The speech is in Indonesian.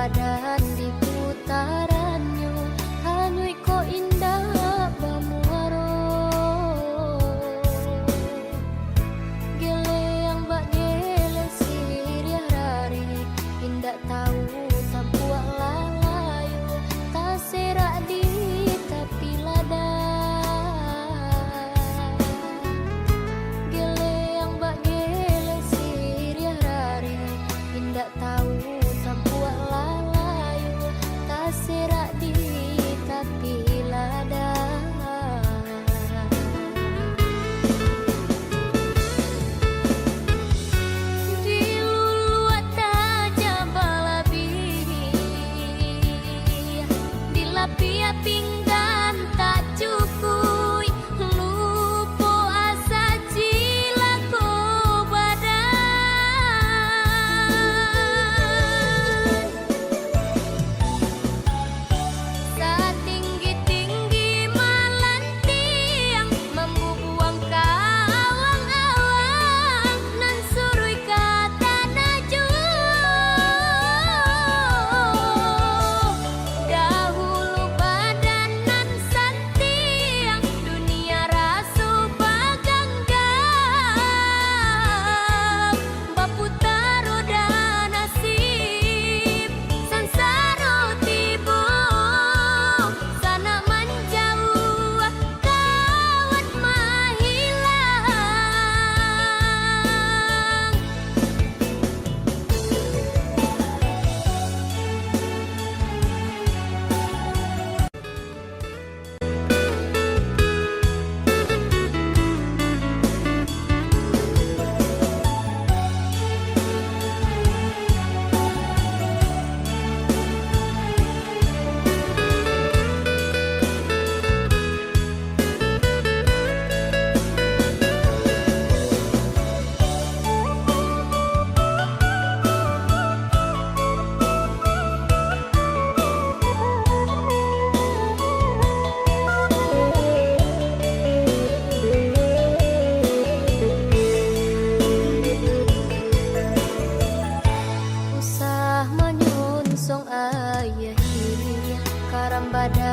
badan di putarannya, hanyui ko indah bamuaro. Gele yang bak gele siriah rari, indah tahu tampuak lalayu, tak serak di tapi lada. Gele yang bak gele siriah rari, indah tahu tampuak lalayu, tak serak di tapi lada. Di lulu ada jabalabi, di lapia pinggan tak cukui, lupo asa cilaku badan. Setinggi-tinggi malan tiang, membuang kawang-awang, nan surui kata najwa. Dahulu badan nan santiang, dunia rasu baganggam, baputar roda nasib, sansaro tibo, sana menjauh, kawat mahilang. Usah menyunsung ayah karam badan